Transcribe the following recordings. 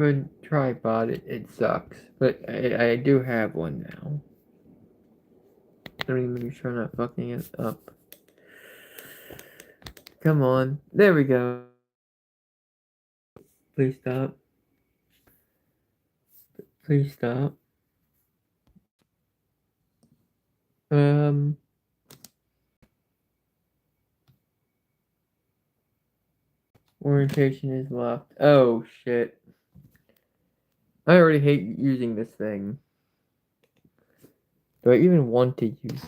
Good tripod, it sucks. But I do have one now. Don't even make sure I'm not fucking it up. Come on. There we go. Please stop. Please stop. Um. Orientation is locked. Oh shit. I already hate using this thing. Do I even want to use?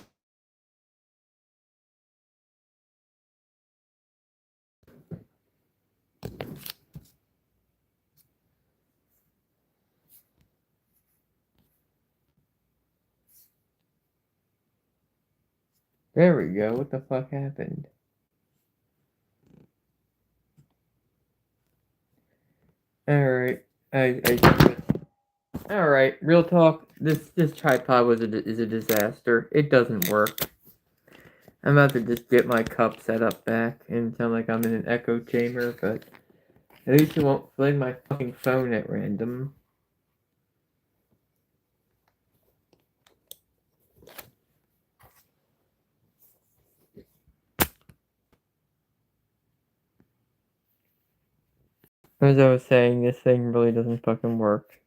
There we go. What the fuck happened? Alright. Alright, real talk. This tripod is a disaster. It doesn't work. I'm about to just get my cup set up back and sound like I'm in an echo chamber, but at least it won't fling my fucking phone at random. As I was saying, this thing really doesn't fucking work.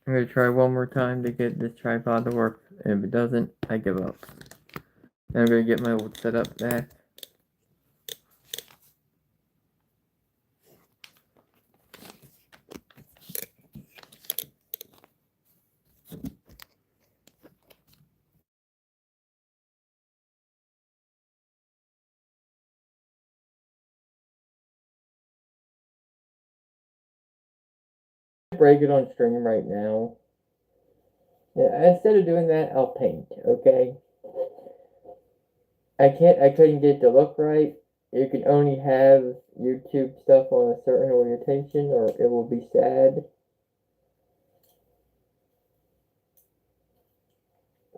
I'm gonna try one more time to get this tripod to work, and if it doesn't, I give up. And I'm gonna get my old setup back. Break it on stream right now. Yeah, instead of doing that, I'll paint, okay? I couldn't get it to look right. You can only have YouTube stuff on a certain orientation or it will be sad.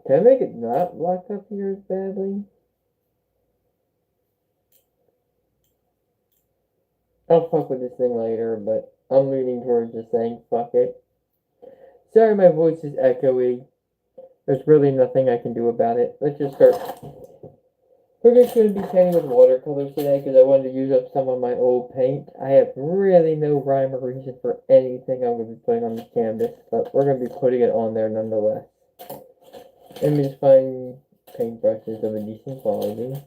Can I make it not lock up here as badly? I'll fuck with this thing later, but I'm leaning towards just saying fuck it. Sorry my voice is echoey. There's really nothing I can do about it. Let's just start. We're just going to be painting with watercolors today because I wanted to use up some of my old paint. I have really no rhyme or reason for anything I'm going to be putting on this canvas, but we're going to be putting it on there nonetheless. Let me just find paintbrushes of a decent quality.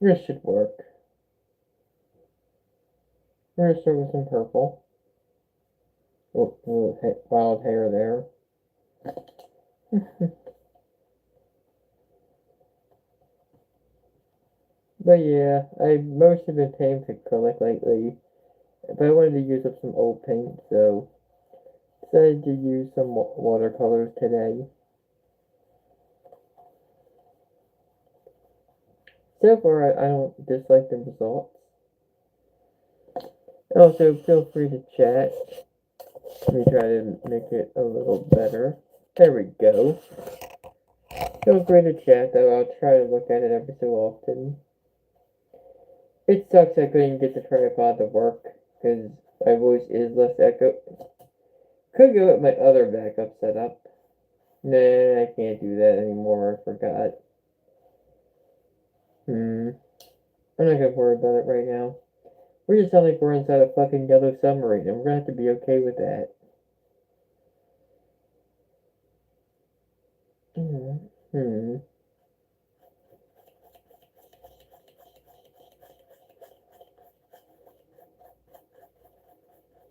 This should work. We're going to start with some purple. Oh, a little wild hair there. But yeah, I mostly been painting with acrylic lately. But I wanted to use up some old paint, so decided to use some watercolors today. So far, I don't dislike the results. Also, feel free to chat. Let me try to make it a little better. There we go. Feel free to chat, though. I'll try to look at it every so often. It sucks I couldn't get the tripod to work, because my voice is less echo. Could go with my other backup setup. Nah, I can't do that anymore. I forgot. I'm not gonna worry about it right now. We just sound like we're inside a fucking yellow submarine, and we're gonna have to be okay with that.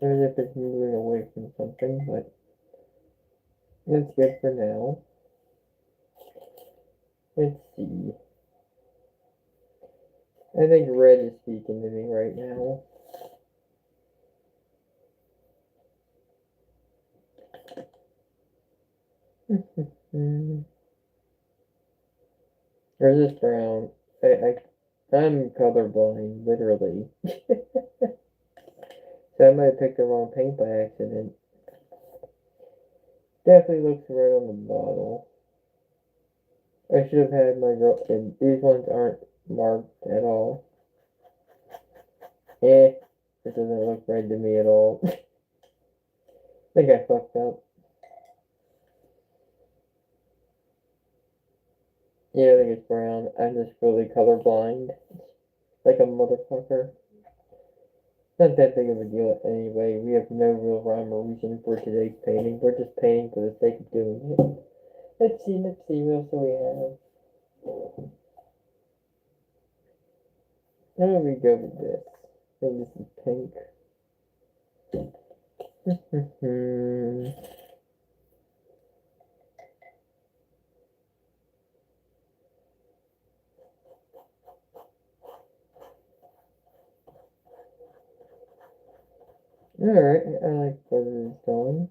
As if it's moving away from something, but that's good for now. Let's see. I think red is speaking to me right now. Or is this brown? I'm colorblind, literally. So I might have picked the wrong paint by accident. Definitely looks red on the bottle. I should have had my and these ones aren't marked at all. Eh. It doesn't look red to me at all. I think I fucked up. Yeah, I think it's brown. I'm just really colorblind. Like a motherfucker. Not that big of a deal anyway. We have no real rhyme or reason for today's painting. We're just painting for the sake of doing it. Let's see, what else do we have? How do we go with this? I think this is pink. Alright, I like where this is going.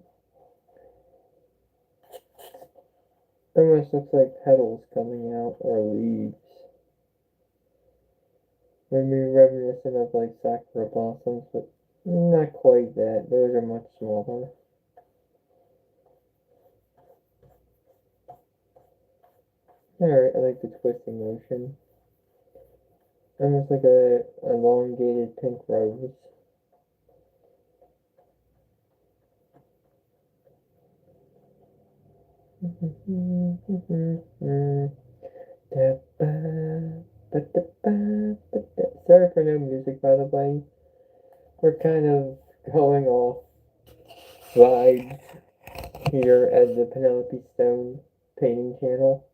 Almost looks like petals coming out, or leaves. Maybe reminiscent of like sakura blossoms, but not quite that. Those are much smaller. Alright, I like the twisting motion. Almost like a elongated pink rose. Sorry for no music, by the way. We're kind of going off vibes here at the Penelope Stone painting channel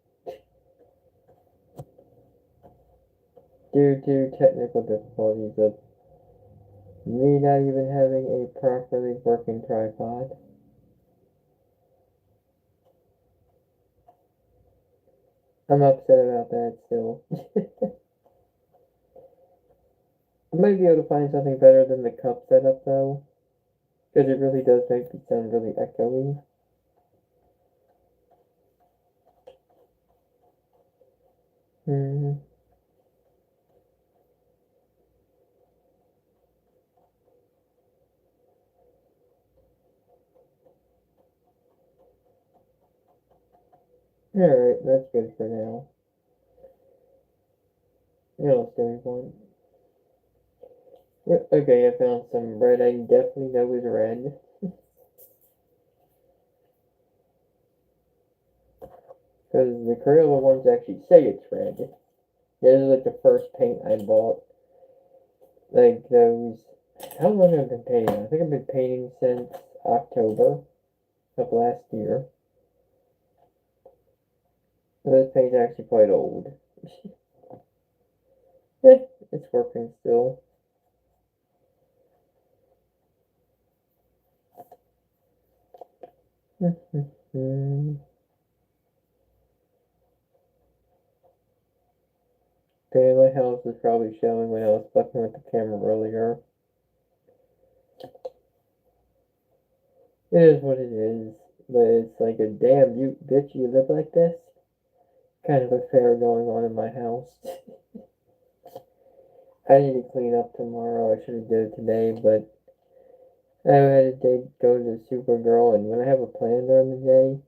due to technical difficulties of me not even having a properly working tripod. I'm upset about that still. I might be able to find something better than the cup setup though, because it really does make it sound really echoey. Alright, that's good for now. What else do we want? Okay, I found some red I definitely know is red. Because the Crayola ones actually say it's red. This is like the first paint I bought. Like those. How long have I been painting? I think I've been painting since October of last year. This paint's actually quite old. It's working still. Okay, my house was probably showing when I was fucking with the camera earlier. It is what it is, but it's like a damn you bitch, you live like this? Kind of affair going on in my house. I need to clean up tomorrow. I should have did it today, but I had a day go to Supergirl, and when I have a plan during the day,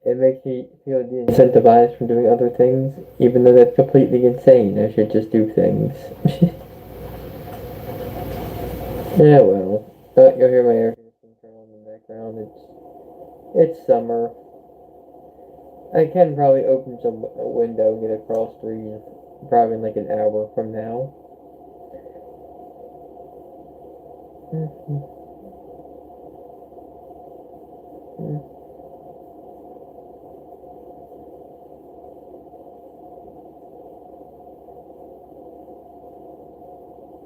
it makes me feel incentivized from doing other things, even though that's completely insane. I should just do things. Yeah, well. You'll hear my air conditioning turn on in the background. It's summer. I can probably open a window and get a cross breeze probably in like an hour from now.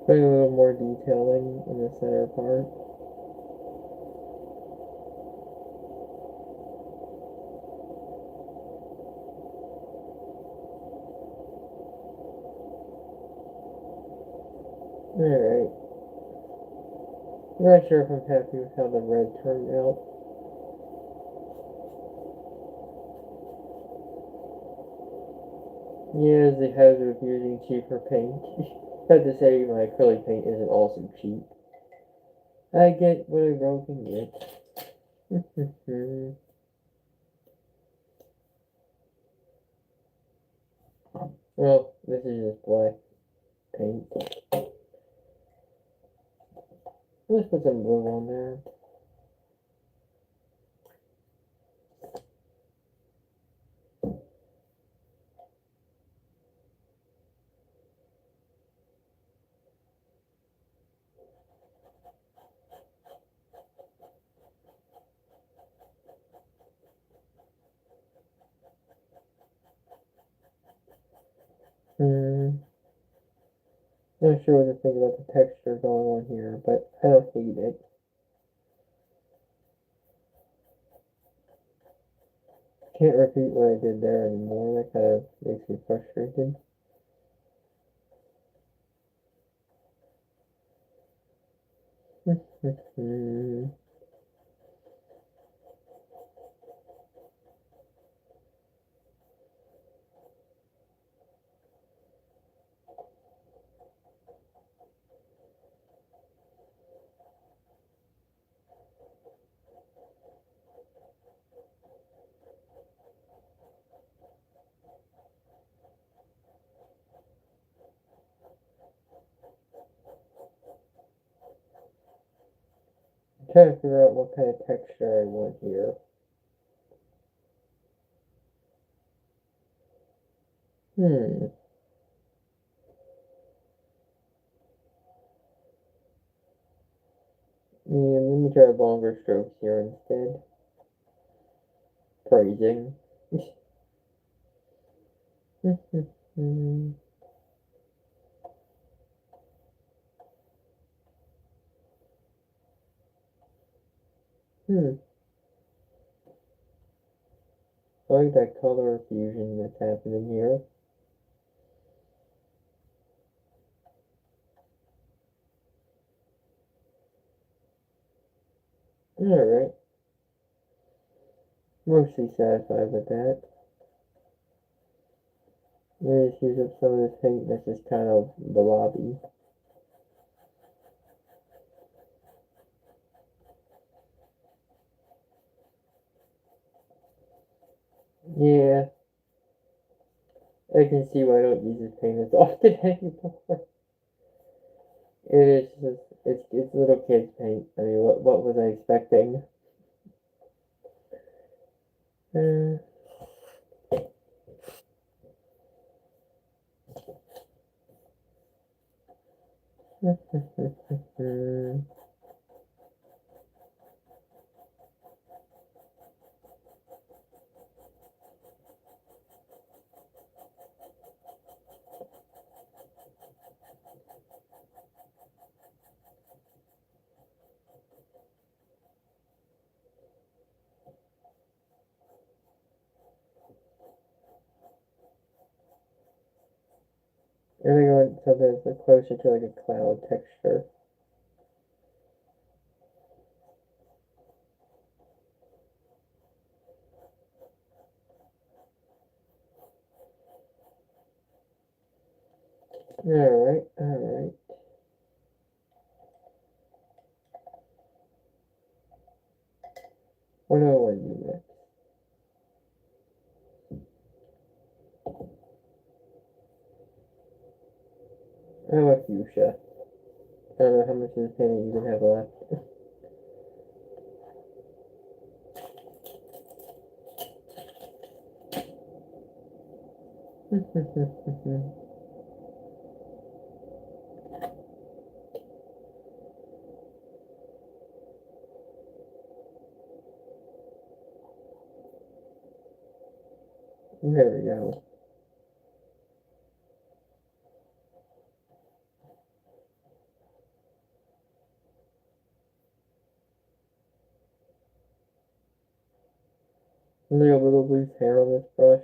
Putting a little more detailing in the center part. Alright. I'm not sure if I'm happy with how the red turned out. Yeah, it's the hazard of using cheaper paint. Not to say my acrylic paint isn't also cheap. I get what a girl can get. Well, this is just black paint. Let's put some blue on there. Not sure what to think about the texture going on here, but I don't hate it. Can't repeat what I did there anymore. That kind of makes me frustrated. Trying to figure out what kind of texture I want here. Yeah, let me try longer strokes here instead. Phrasing. I like that color fusion that's happening here. Alright. Mostly satisfied with that. Let me just use up some of this paint that's just kind of blobby. Yeah. I can see why I don't use this paint as often anymore. It is just, it's little kids paint. I mean, what was I expecting? I think I want something that's closer to like a cloud texture. Alright, alright. What do I want to do next? I like fuchsia. I don't know how much of this paint I even have left. There we go. I got a little loose hair on this brush.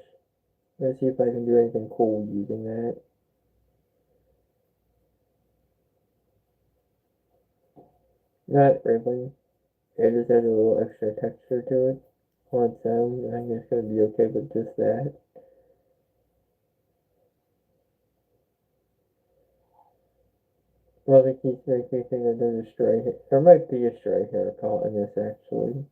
Let's see if I can do anything cool using that. Not really. It just has a little extra texture to it on its own. I'm just gonna be okay with just that. Well, it keeps making me think that there's a stray hair. There might be a stray hair caught in this actually.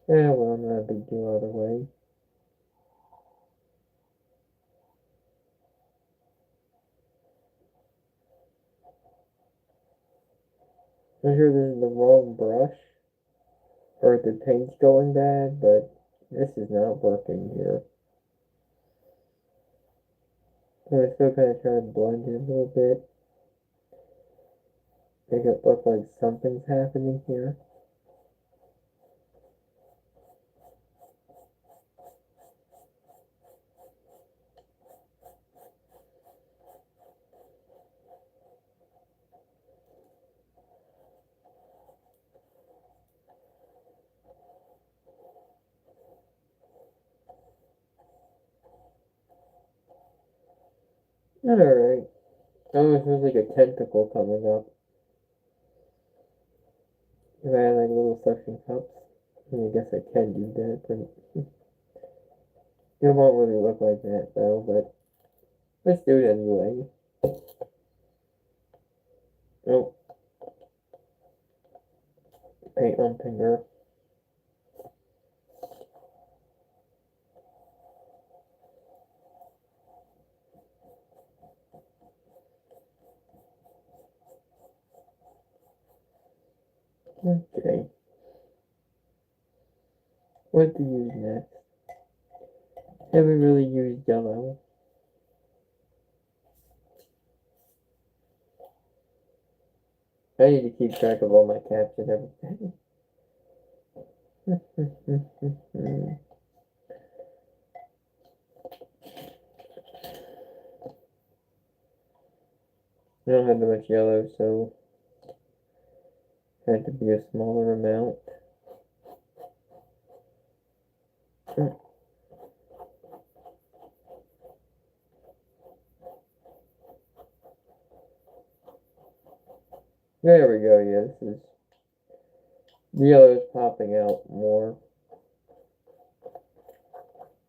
Yeah, well, not a big deal either way. I'm sure this is the wrong brush, or the paint's going bad, but this is not working here. So I still kind of try to blend it a little bit, make it look like something's happening here. Alright. Oh, it feels like a tentacle coming up. If I had like little suction cups, I guess I can do that, but it won't really look like that though, but let's do it anyway. Oh, paint on finger. Okay. What to use next? Haven't really used yellow. I need to keep track of all my caps and everything. I don't have that much yellow, so it had to be a smaller amount. There we go, yeah, this is... The yellow's popping out more.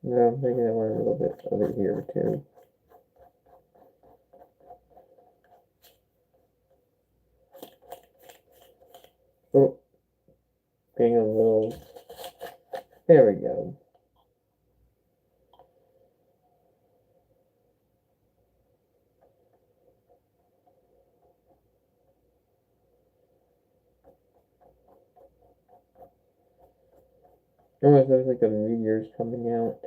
No, I'm thinking I want a little bit of it here, too. Oh, being a little... There we go. Almost looks like a meteor's coming out.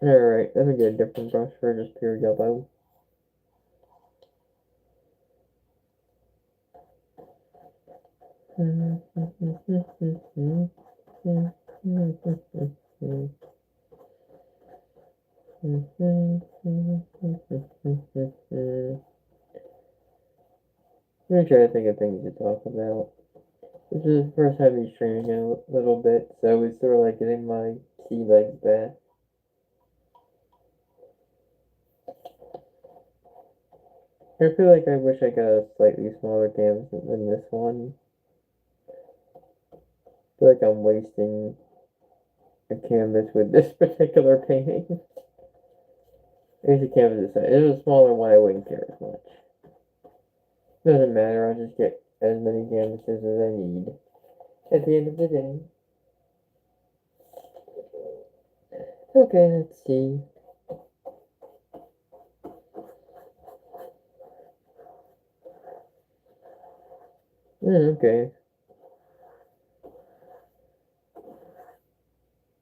Alright, let me get a different brush for just pure yellow. Let me try to think of things to talk about. This is the first time he's streaming a little bit, so it's sort of like getting my sea legs back. I feel like I wish I got a slightly smaller canvas than this one. I feel like I'm wasting a canvas with this particular painting. Here's a canvas this size. If it was a smaller one, I wouldn't care as much. Doesn't matter, I'll just get as many canvases as I need at the end of the day. Okay, let's see. Okay.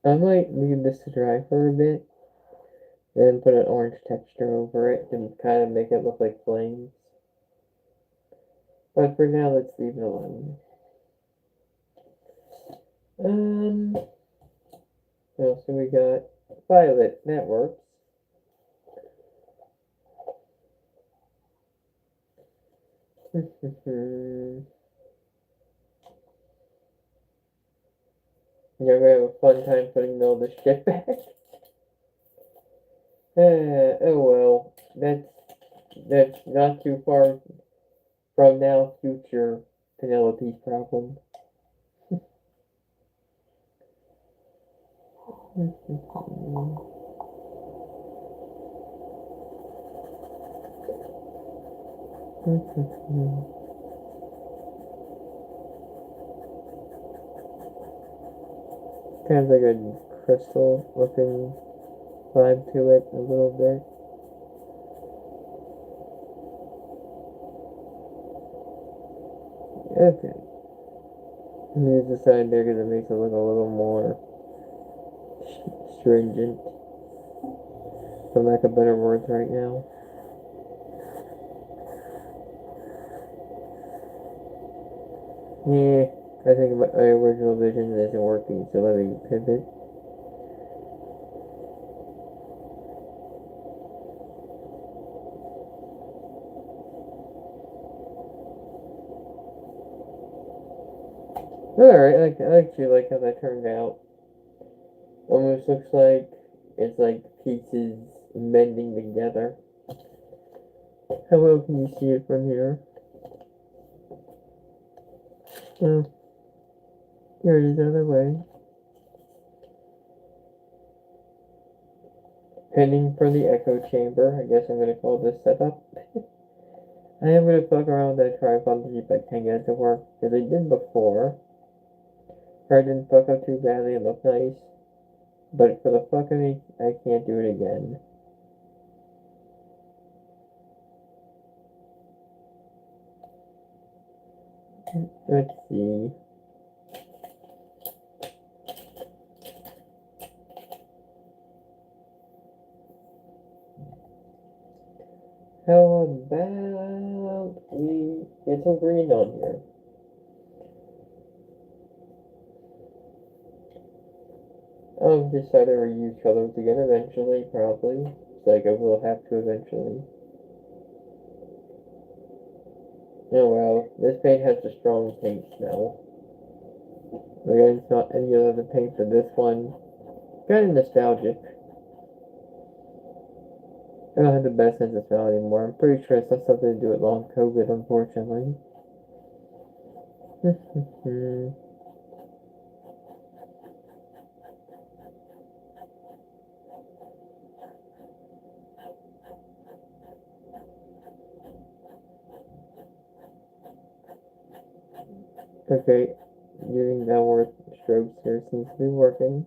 I might leave this to dry for a bit, then put an orange texture over it and kind of make it look like flames. But for now, let's leave it alone. What else do we got? Violet, that works. You're gonna have a fun time putting all this shit back. Oh well, that's not too far from now future Penelope's problem. Kind of like a crystal looking vibe to it a little bit. Okay. Use the side there because it makes it look a little more stringent, for lack of better words right now. Yeah, I think my original vision isn't working, so let me pivot. Alright, I actually like how that turned out. Almost looks like it's like pieces mending together. How well can you see it from here? Oh, here it is the other way. Heading for the echo chamber. I guess I'm gonna call this setup. I am gonna fuck around with that tripod to see if I can get it to work, because I did before. I didn't fuck up too badly, it looked nice. But for the fuck of me, I can't do it again. Let's see. How about we get some green on here? I'll decide to reuse colors again eventually, probably. It's like I will have to eventually. Oh wow, this paint has a strong paint smell. Again, it's not any other paint for this one. Kind of nostalgic. I don't have the best sense of smell anymore. I'm pretty sure it's has something to do with long COVID, unfortunately. Okay, using downward strokes here seems to be working.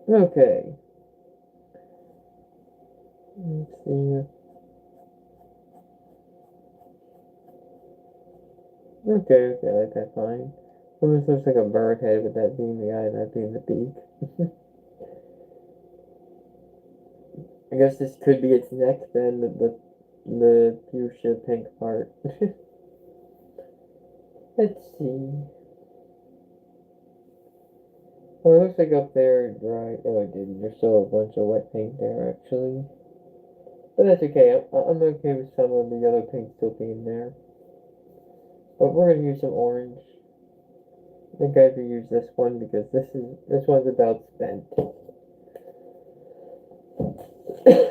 Okay. Let's see. Okay, I like that fine. Almost looks like a bird head with that being the eye and that being the beak. I guess this could be its neck then, the fuchsia pink part. Let's see. Oh, it looks like up there it dried. Oh, it didn't. There's still a bunch of wet paint there, actually. But that's okay. I'm okay with some of the yellow paint still being there. But we're gonna use some orange. I think I have to use this one because this one's about spent.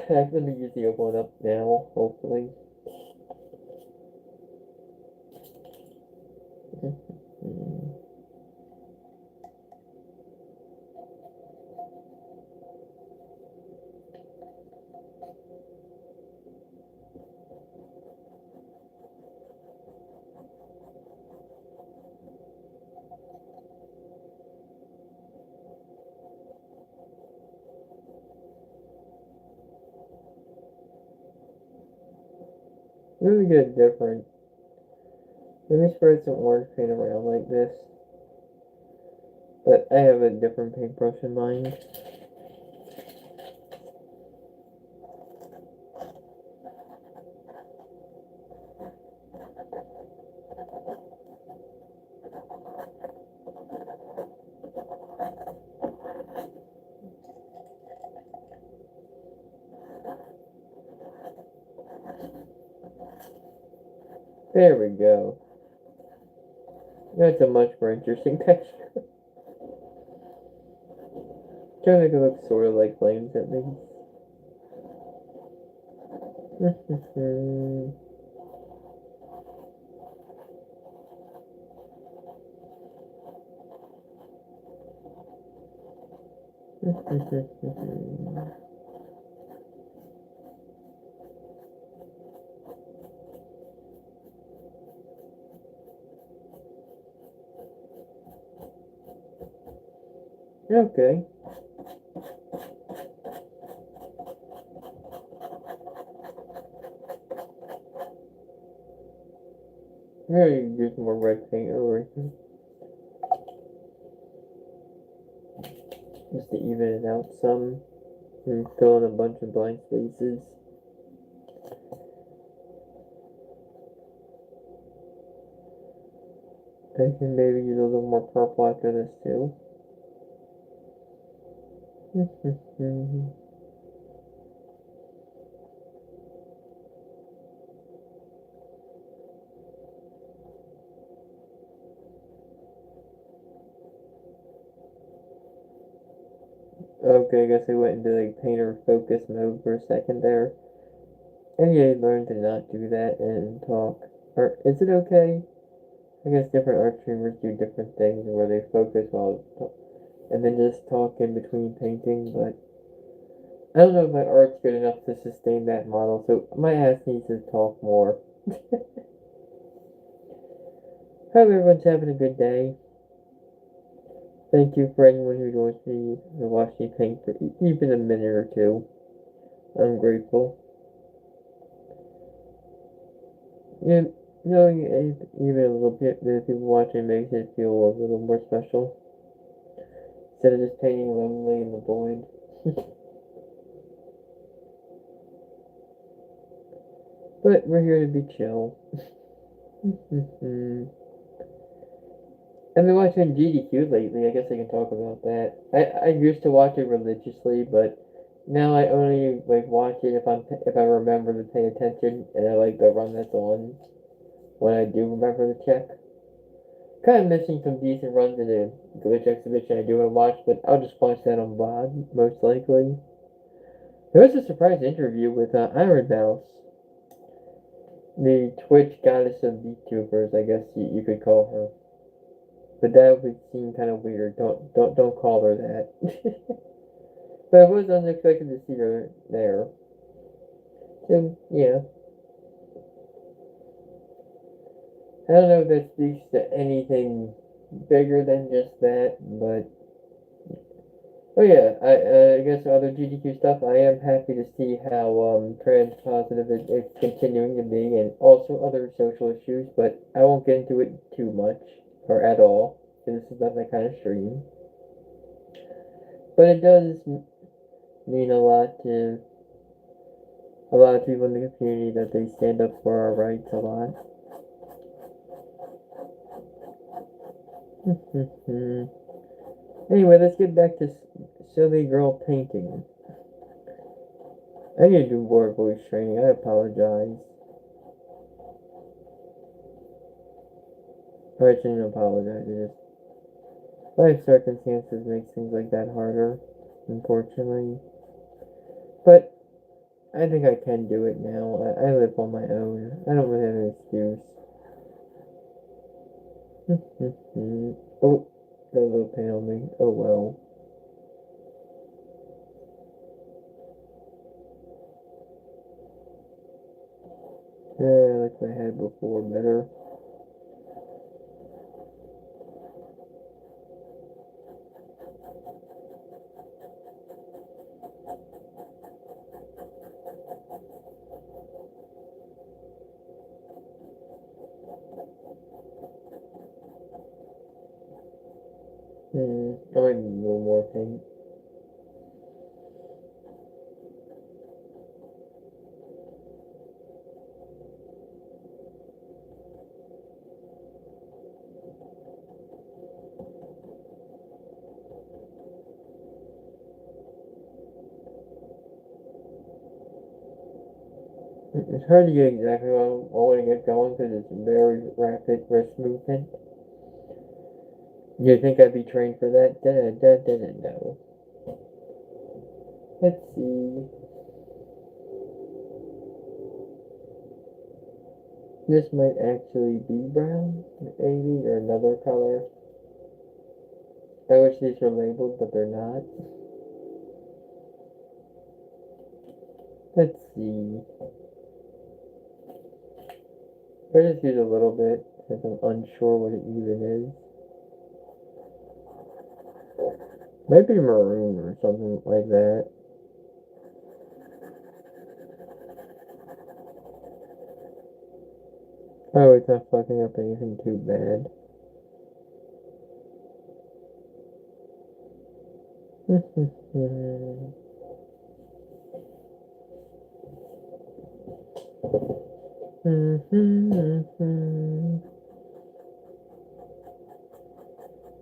I'm gonna use the other one up now, hopefully. Let me get a different. Let me spread some orange paint around like this. But I have a different paintbrush in mind. There we go. That's a much more interesting texture. Try to make it look sort of like flames at least. Okay. I'm gonna use more red paint over here. Just to even it out some. And fill in a bunch of blank spaces. I can maybe use a little more purple after this too. Okay, I guess I went into like painter focus mode for a second there. And yeah, learn to not do that and talk. Or is it okay? I guess different art streamers do different things where they focus while and then just talk in between painting, but I don't know if my art's good enough to sustain that model, so my ass needs to talk more. Hope everyone's having a good day. Thank you for anyone who joins me to watch me paint for even a minute or two. I'm grateful. You knowing even a little bit that people watching makes it feel a little more special. Instead of just painting lonely in the void. But we're here to be chill. I've been watching GDQ lately. I guess I can talk about that. I used to watch it religiously, but now I only like watch it if I remember to pay attention, and I like the run that's on when I do remember to check. Kind of missing some decent runs in the Glitch exhibition I do want to watch, but I'll just watch that on VOD most likely. There was a surprise interview with Iron Mouse, the Twitch goddess of VTubers, I guess you could call her. But that would seem kind of weird. Don't call her that. But I was unexpected to see her there. So yeah, I don't know if that speaks to anything bigger than just that, but oh yeah, I guess other GDQ stuff. I am happy to see how trans positive it's continuing to be, and also other social issues. But I won't get into it too much or at all, because this is not that kind of stream. But it does mean a lot to a lot of people in the community that they stand up for our rights a lot. Anyway, let's get back to silly girl painting. I need to do more voice training. I apologize. Or I shouldn't apologize. It's just life circumstances makes things like that harder, unfortunately. But I think I can do it now. I live on my own. I don't really have an excuse. Oh, that little pain on me. Oh well. Yeah, like I had before, better. I might need a little more paint. It's hard to get exactly what I want to get going because it's very rapid wrist movement. You think I'd be trained for that? No. Let's see. This might actually be brown, maybe, or another color. I wish these were labeled, but they're not. Let's see. I just use a little bit because I'm unsure what it even is. Maybe maroon or something like that. Oh, it's not fucking up anything too bad.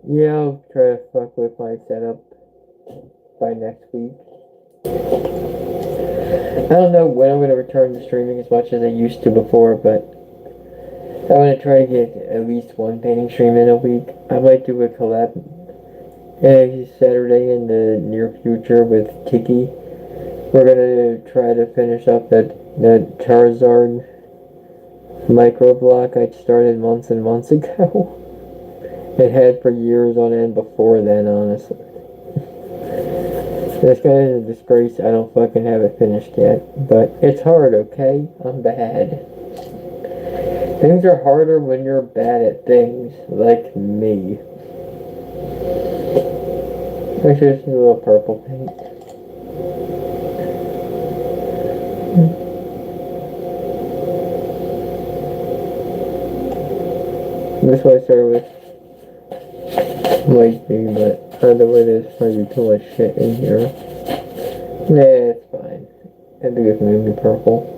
Yeah, I'll try to fuck with my setup by next week. I don't know when I'm going to return to streaming as much as I used to before, but I want to try to get at least one painting stream in a week. I might do a collab Saturday in the near future with Tiki. We're going to try to finish up that Charizard micro block I started months and months ago. It had for years on end before then, honestly. This guy is a disgrace. I don't fucking have it finished yet. But it's hard, okay? I'm bad. Things are harder when you're bad at things, like me. Actually, this is a little purple paint. This one I started with light green, but either way, there's probably too much shit in here. Nah, it's fine. I think it's maybe purple.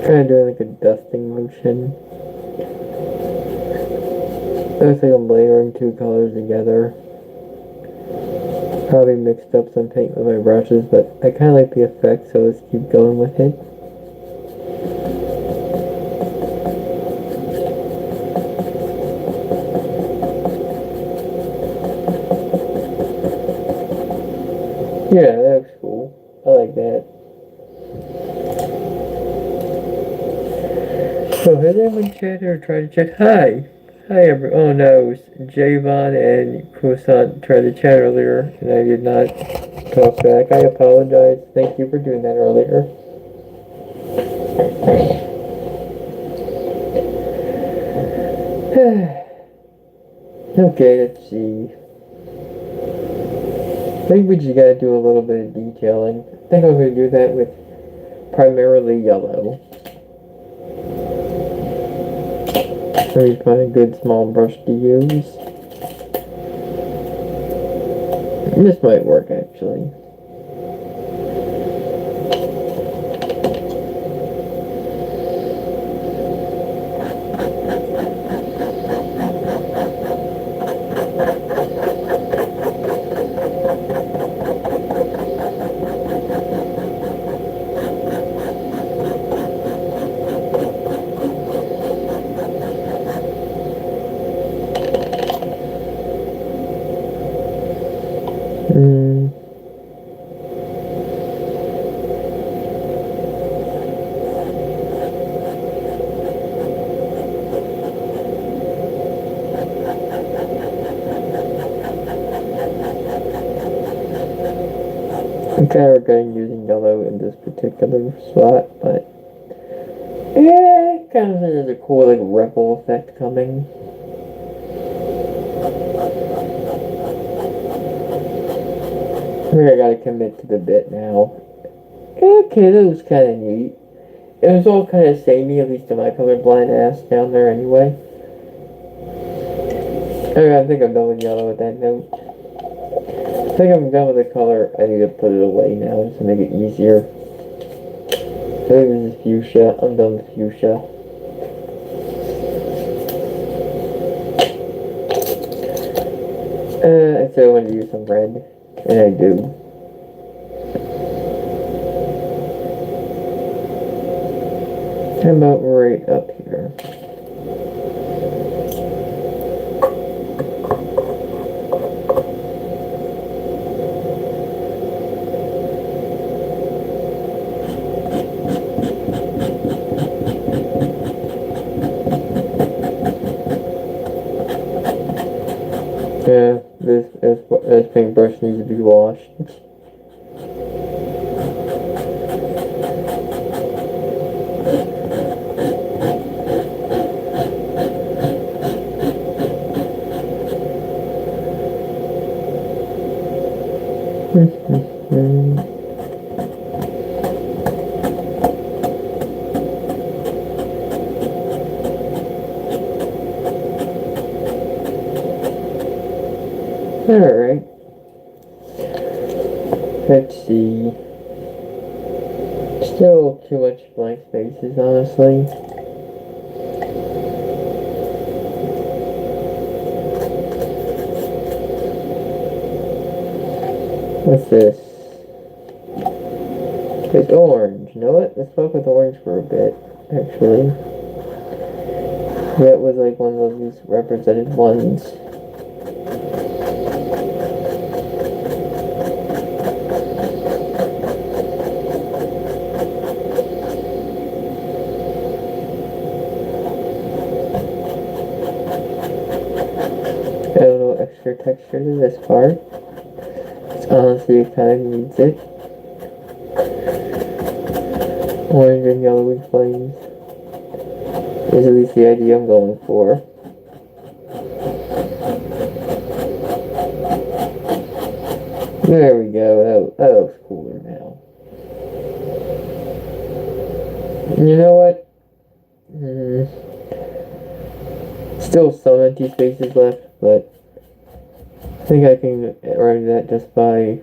Kind of doing like a dusting motion. Looks like I'm layering two colors together. Probably mixed up some paint with my brushes, but I kind of like the effect, so let's keep going with it. Yeah, that looks cool. I like that. So has anyone chatted or tried to chat? Hi! Hi everyone. Oh no, Javon and Croissant tried to chat earlier and I did not talk back. I apologize. Thank you for doing that earlier. Okay, let's see. I think we just gotta do a little bit of detailing. I think I'm gonna do that with primarily yellow. Let me find a good small brush to use. This might work actually. I'm kind of regretting using yellow in this particular spot, but yeah, kind of there's a cool like ripple effect coming. I think I gotta commit to the bit now. Okay, that was kind of neat. It was all kind of samey, at least to my colorblind ass down there anyway. Okay, I think I'm done with yellow at that note. I think I'm done with the color. I need to put it away now just to make it easier. I think this is fuchsia. I'm done with fuchsia. I said I wanted to use some red, and I do. How about right up here? Yeah, this paintbrush needs to be washed. Alright. Let's see. Still too much blank spaces, honestly. What's this? It's orange. You know what? Let's fuck with orange for a bit, actually. That was like one of the least represented ones. Add a little extra texture to this part. Honestly, it kind of needs it. Orange and yellowy flames is at least the idea I'm going for. There we go. That looks cooler now. You know what? Still some empty spaces left, but I think I can remedy that just by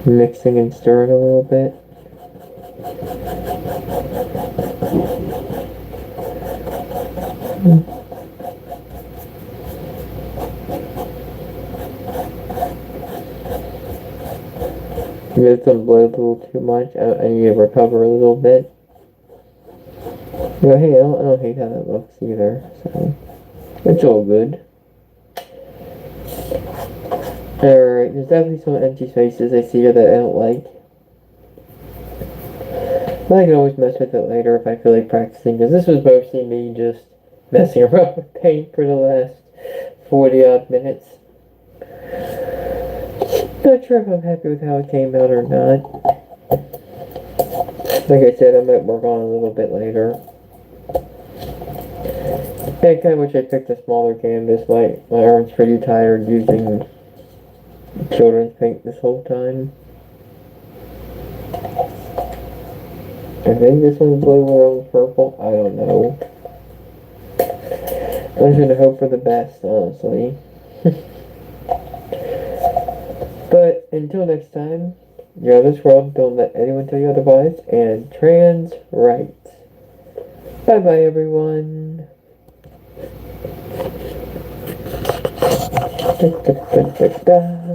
mixing and stirring a little bit. Get some blood a little too much. I need to recover a little bit. But hey, I don't hate how that looks either, so it's all good. Alright, there's definitely some empty spaces I see here that I don't like. But I can always mess with it later if I feel like practicing, because this was mostly me just messing around with paint for the last 40 odd minutes. Not sure if I'm happy with how it came out or not. Like I said, I might work on it a little bit later. I kind of wish I picked a smaller canvas. My arm's pretty tired using children's paint this whole time. I think this one's blue, one was purple. I don't know. I'm just gonna hope for the best, honestly. But until next time, you're this world, don't let anyone tell you otherwise, and trans rights. Bye bye, everyone. Da, da, da, da, da.